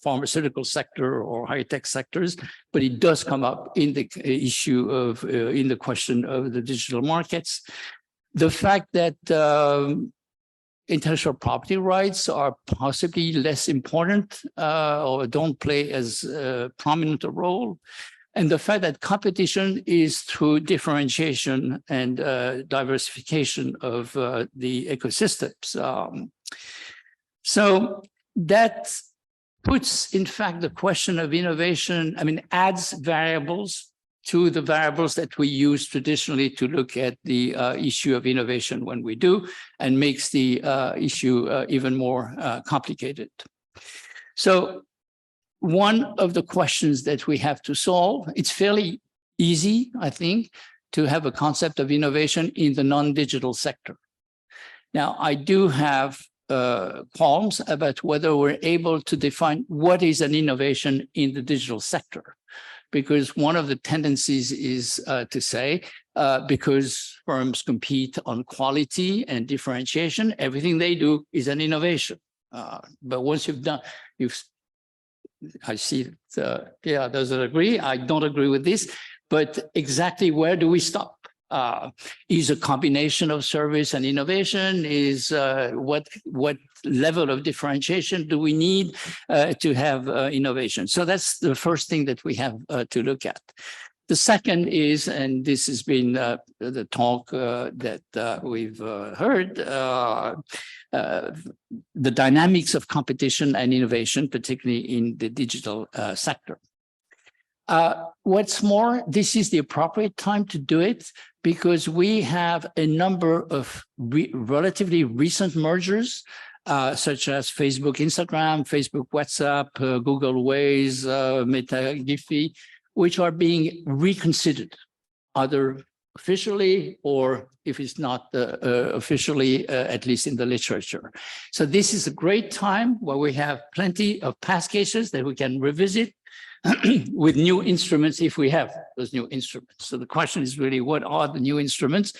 pharmaceutical sector or high-tech sectors, but it does come up in the issue of, in the question of the digital markets. The fact that intellectual property rights are possibly less important or don't play as prominent a role. And the fact that competition is through differentiation and diversification of the ecosystems. So that puts, in fact, the question of innovation, adds variables to the variables that we use traditionally to look at the issue of innovation when we do, and makes the issue even more complicated. So one of the questions that we have to solve, it's fairly easy, I think, to have a concept of innovation in the non-digital sector. Now, I do have qualms about whether we're able to define what is an innovation in the digital sector. Because one of the tendencies is to say, because firms compete on quality and differentiation, everything they do is an innovation. But once I see that, yeah, does it agree? I don't agree with this, but exactly where do we stop? Is a combination of service and innovation? Is what level of differentiation do we need to have innovation? So that's the first thing that we have to look at. The second is, and this has been the talk that we've heard, the dynamics of competition and innovation, particularly in the digital sector. What's more, this is the appropriate time to do it because we have a number of relatively recent mergers, such as Facebook, Instagram, Facebook, WhatsApp, Google Waze, Meta, Giphy, which are being reconsidered, either officially or if it's not officially, at least in the literature. So this is a great time where we have plenty of past cases that we can revisit with new instruments if we have those new instruments. So the question is really, what are the new instruments?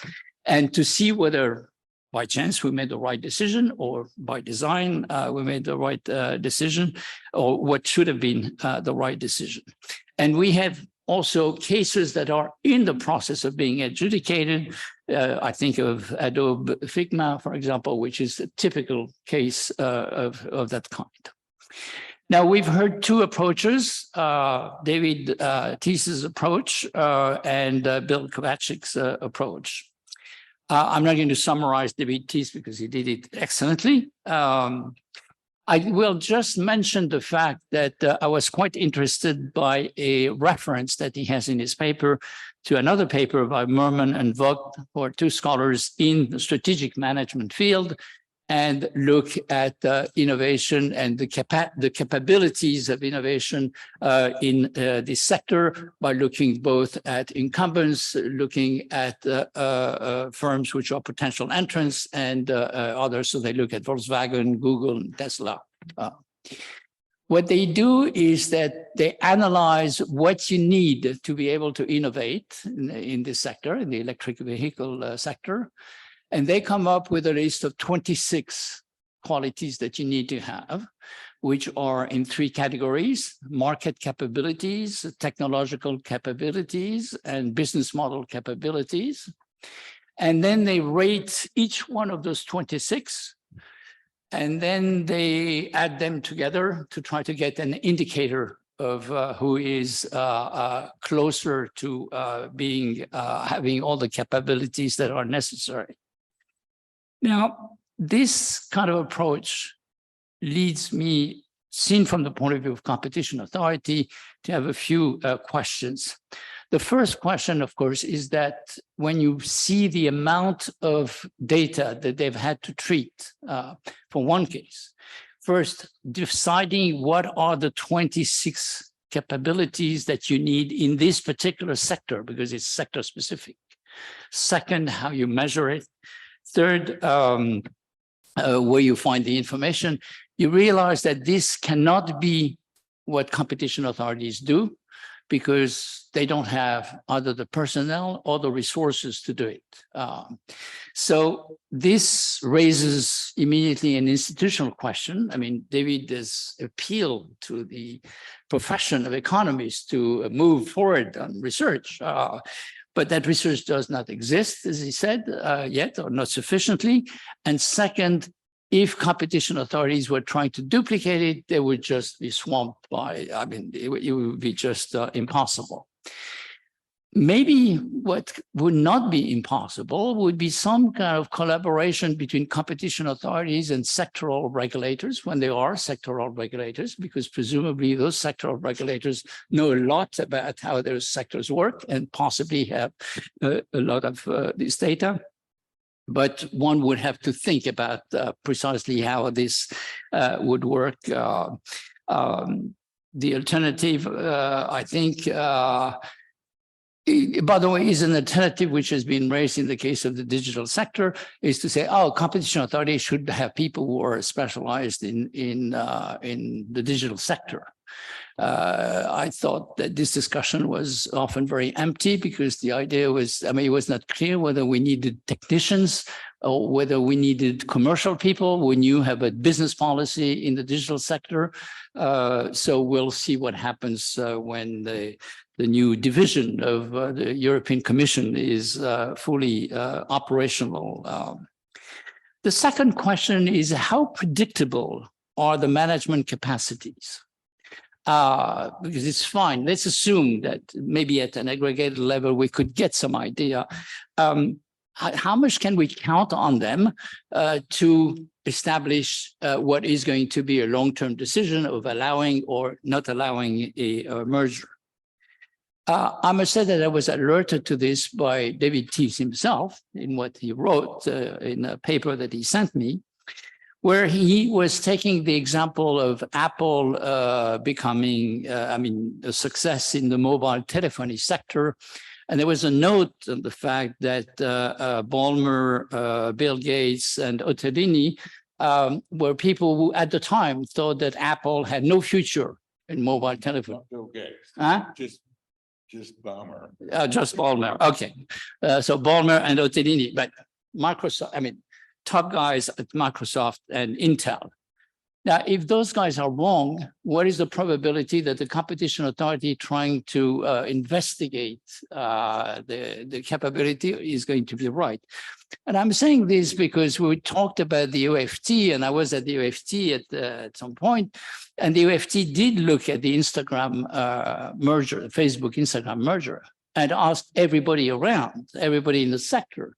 And to see whether by chance we made the right decision or by design we made the right decision, or what should have been the right decision. And we have also cases that are in the process of being adjudicated. I think of Adobe Figma, for example, which is a typical case of that kind. Now, we've heard two approaches, David Teece's approach and Bill Kovacic's approach. I'm not going to summarize David Teece because he did it excellently. I will just mention the fact that I was quite interested by a reference that he has in his paper to another paper by Merman and Vogt, who are two scholars in the strategic management field, and look at innovation and the capabilities of innovation in this sector by looking both at incumbents, looking at firms which are potential entrants, and others. So they look at Volkswagen, Google, and Tesla. What they do is that they analyze what you need to be able to innovate in this sector, in the electric vehicle sector. And they come up with a list of 26 qualities that you need to have, which are in three categories: market capabilities, technological capabilities, and business model capabilities. And then they rate each one of those 26, and then they add them together to try to get an indicator of who is closer to having all the capabilities that are necessary. Now, this kind of approach leads me seen from the point of view of competition authority, to have a few questions. The first question, of course, is that when you see the amount of data that they've had to treat for one case, first, deciding what are the 26 capabilities that you need in this particular sector, because it's sector specific. Second, how you measure it. Third, where you find the information. You realize that this cannot be what competition authorities do, because they don't have either the personnel or the resources to do it. So this raises immediately an institutional question. I mean, David has appealed to the profession of economists to move forward on research, but that research does not exist, as he said, yet, or not sufficiently. And second, if competition authorities were trying to duplicate it, they would just be swamped by, I mean, it would be just impossible. Maybe what would not be impossible would be some kind of collaboration between competition authorities and sectoral regulators, when they are sectoral regulators, because presumably those sectoral regulators know a lot about how those sectors work and possibly have a lot of this data. But one would have to think about precisely how this would work. The alternative, I think, by the way, is an alternative which has been raised in the case of the digital sector, is to say, oh, competition authorities should have people who are specialized in the digital sector. I thought that this discussion was often very empty, because the idea was, I mean, it was not clear whether we needed technicians or whether we needed commercial people when you have a business policy in the digital sector. So we'll see what happens when the new division of the European Commission is fully operational. The second question is, how predictable are the management capacities? Because it's fine. Let's assume that maybe at an aggregated level, we could get some idea. How much can we count on them to establish what is going to be a long-term decision of allowing or not allowing a merger? I must say that I was alerted to this by David Teece himself in what he wrote in a paper that he sent me, where he was taking the example of Apple becoming, a success in the mobile telephony sector. And there was a note on the fact that Ballmer, Bill Gates, and Ottolini were people who, at the time, thought that Apple had no future in mobile telephony. Bill Gates. Huh? Just Ballmer. Just Ballmer. Okay. So Ballmer and Ottolini, but Microsoft, top guys at Microsoft and Intel. Now, if those guys are wrong, what is the probability that the competition authority trying to investigate the capability is going to be right? And I'm saying this because we talked about the OFT, and I was at the OFT at some point, and the OFT did look at the Instagram merger, the Facebook-Instagram merger, and asked everybody around, everybody in the sector,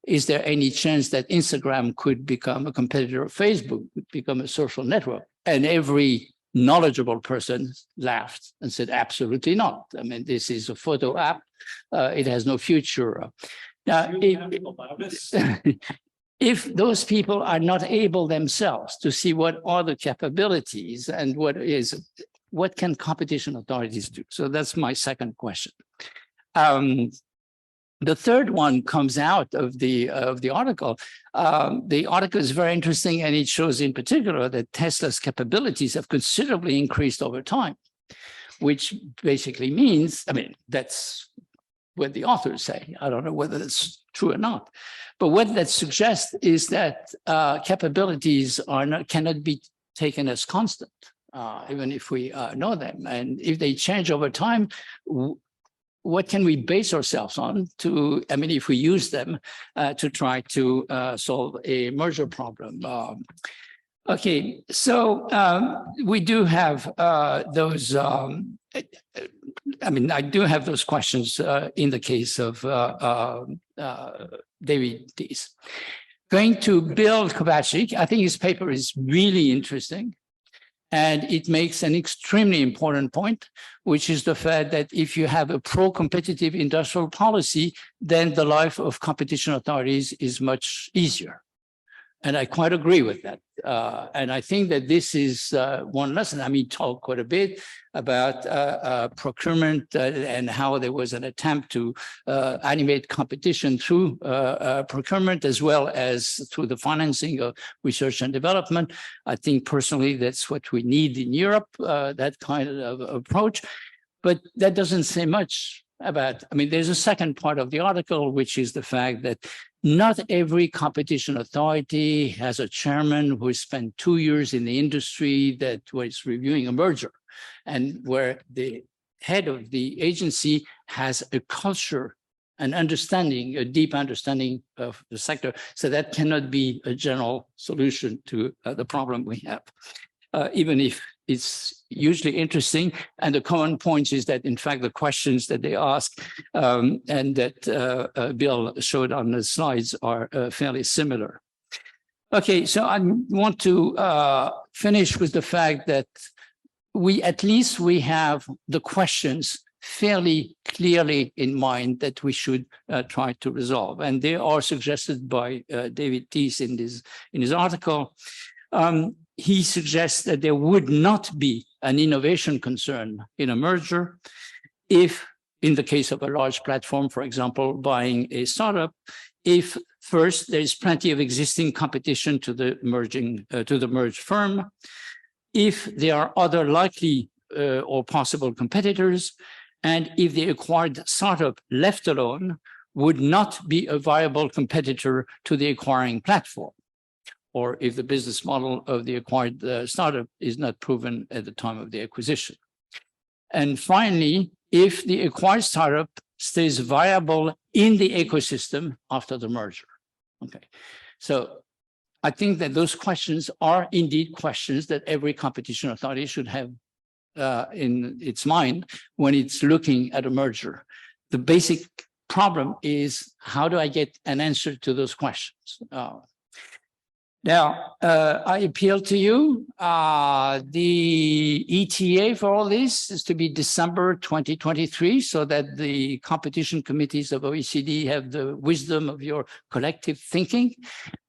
is there any chance that Instagram could become a competitor of Facebook, become a social network? And every knowledgeable person laughed and said, absolutely not. I mean, this is a photo app. It has no future. Now, if those people are not able themselves to see what are the capabilities and what can competition authorities do? So that's my second question. The third one comes out of the article. The article is very interesting, and it shows in particular that Tesla's capabilities have considerably increased over time, which basically means, that's what the authors say. I don't know whether that's true or not. But what that suggests is that capabilities cannot be taken as constant, even if we know them. And if they change over time, what can we base ourselves on to, if we use them to try to solve a merger problem? Okay, so we do have those, I do have those questions in the case of David Teece. Going to Bill Kovacic, I think his paper is really interesting. And it makes an extremely important point, which is the fact that if you have a pro-competitive industrial policy, then the life of competition authorities is much easier. And I quite agree with that. And I think that this is one lesson. I mean, talk quite a bit about procurement and how there was an attempt to animate competition through procurement as well as through the financing of research and development. I think personally that's what we need in Europe, that kind of approach. But that doesn't say much about, I mean, there's a second part of the article, which is the fact that not every competition authority has a chairman who spent 2 years in the industry that was reviewing a merger, and where the head of the agency has a culture, an understanding, a deep understanding of the sector. So that cannot be a general solution to the problem we have, even if it's usually interesting. And the common point is that, in fact, the questions that they ask and that Bill showed on the slides are fairly similar. Okay, so I want to finish with the fact that at least we have the questions fairly clearly in mind that we should try to resolve. And they are suggested by David Teece in his article. He suggests that there would not be an innovation concern in a merger if, in the case of a large platform, for example, buying a startup, if first there is plenty of existing competition to the merged firm, if there are other likely or possible competitors, and if the acquired startup left alone would not be a viable competitor to the acquiring platform, or if the business model of the acquired startup is not proven at the time of the acquisition. And finally, if the acquired startup stays viable in the ecosystem after the merger. Okay, so I think that those questions are indeed questions that every competition authority should have in its mind when it's looking at a merger. The basic problem is, how do I get an answer to those questions? Now, I appeal to you. The ETA for all this is to be December 2023, so that the competition committees of OECD have the wisdom of your collective thinking.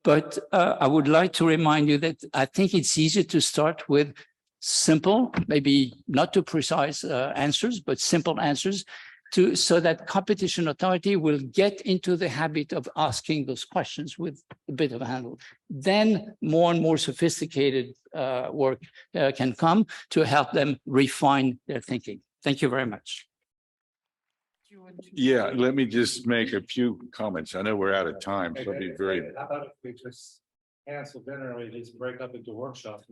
But I would like to remind you that I think it's easier to start with simple, maybe not too precise answers, but simple answers, so that competition authority will get into the habit of asking those questions with a bit of a handle. Then more and more sophisticated work can come to help them refine their thinking. Thank you very much. Yeah, let me just make a few comments. I know we're out of time, so I'll be very. How about if we just cancel dinner and we just break up into workshops?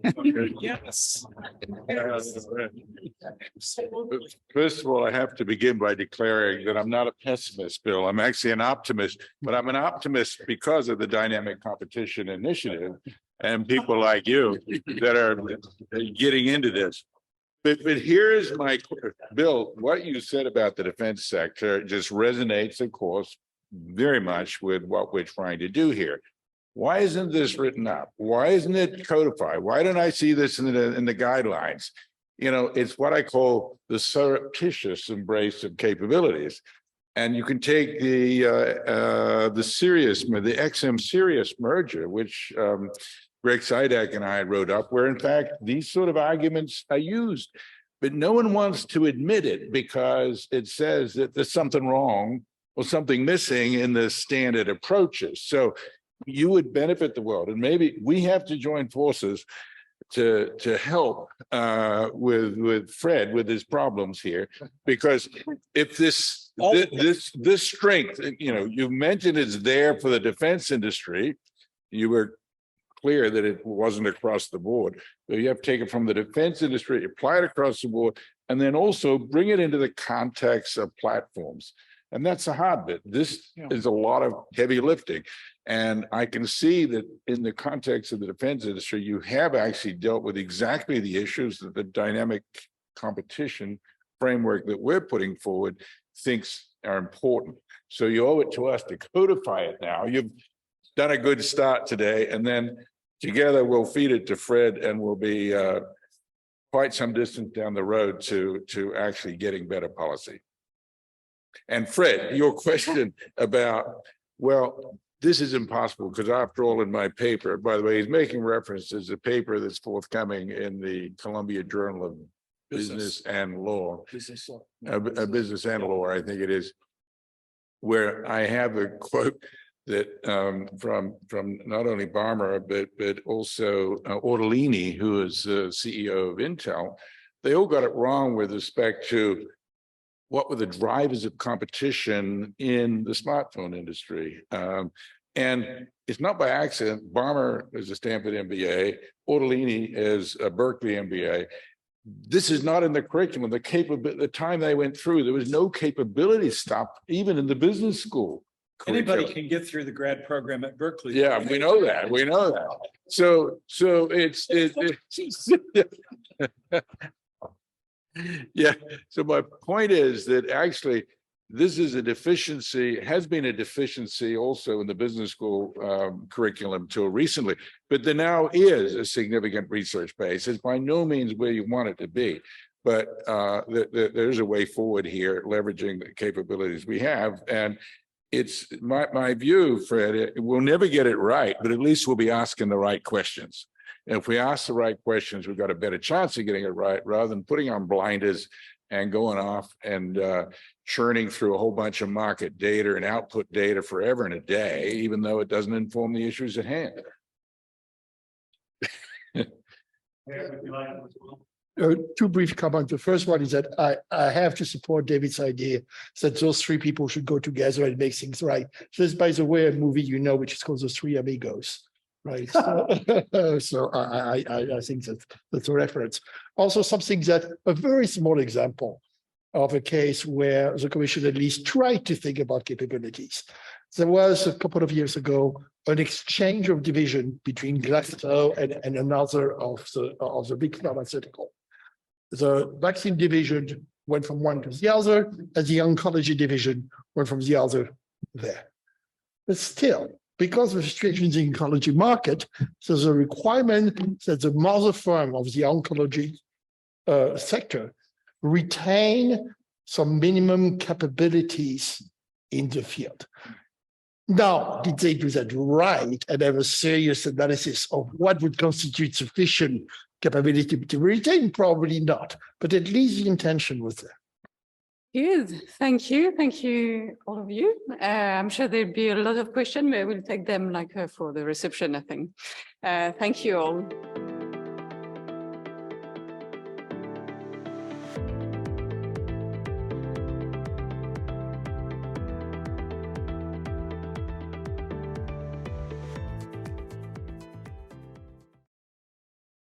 Yes. First of all, I have to begin by declaring that I'm not a pessimist, Bill. I'm actually an optimist, but I'm an optimist because of the dynamic competition initiative and people like you that are getting into this. But here's my, Bill, what you said about the defense sector just resonates, of course, very much with what we're trying to do here. Why isn't this written up? Why isn't it codified? Why don't I see this in the guidelines? You know, it's what I call the surreptitious embrace of capabilities. And you can take the XM Sirius merger, which Greg Sidak and I wrote up, where in fact these sort of arguments are used, but no one wants to admit it because it says that there's something wrong or something missing in the standard approaches. So you would benefit the world, and maybe we have to join forces to help with Fred with his problems here, because if this strength, you know, you mentioned it's there for the defense industry, you were clear that it wasn't across the board. So you have to take it from the defense industry, apply it across the board, and then also bring it into the context of platforms. And that's the hard bit. This is a lot of heavy lifting. And I can see that in the context of the defense industry, you have actually dealt with exactly the issues that the dynamic competition framework that we're putting forward thinks are important. So you owe it to us to codify it now. You've done a good start today, and then together we'll feed it to Fred, and we'll be quite some distance down the road to actually getting better policy. And Fred, your question about, well, this is impossible because after all in my paper, by the way, he's making references to a paper that's forthcoming in the Columbia Journal of Business and Law, Business and Law, I think it is, where I have a quote that from not only Barmer, but also Ortolini, who is the CEO of Intel. They all got it wrong with respect to what were the drivers of competition in the smartphone industry. And it's not by accident. Barmer is a Stanford MBA, Ortolini is a Berkeley MBA. This is not in the curriculum. The time they went through, there was no capability stuff, even in the business school. Anybody can get through the grad program at Berkeley. Yeah, we know that. We know that. So it's yeah. So my point is that actually this is a deficiency, has been a deficiency also in the business school curriculum till recently, but there now is a significant research base. It's by no means where you want it to be, but there's a way forward here, leveraging the capabilities we have. And it's my view, Fred, we'll never get it right, but at least we'll be asking the right questions. And if we ask the right questions, we've got a better chance of getting it right rather than putting on blinders and going off and churning through a whole bunch of market data and output data forever and a day, even though it doesn't inform the issues at hand. Two brief comments. The first one is that I have to support David's idea that those three people should go together and make things right. There's, by the way, a movie you know, which is called Those Three Amigos, right? So I think that's a reference. Also, something that a very small example of a case where the Commission at least tried to think about capabilities. There was a couple of years ago an exchange of division between Glaxo and another of the big pharmaceutical. The vaccine division went from one to the other, and the oncology division went from the other there. But still, because of the situation in the oncology market, there's a requirement that the mother firm of the oncology sector retain some minimum capabilities in the field. Now, did they do that right and have a serious analysis of what would constitute sufficient capability to retain? Probably not, but at least the intention was there. Good. Thank you. Thank you, all of you. I'm sure there'll be a lot of questions, but we'll take them for the reception, I think. Thank you all.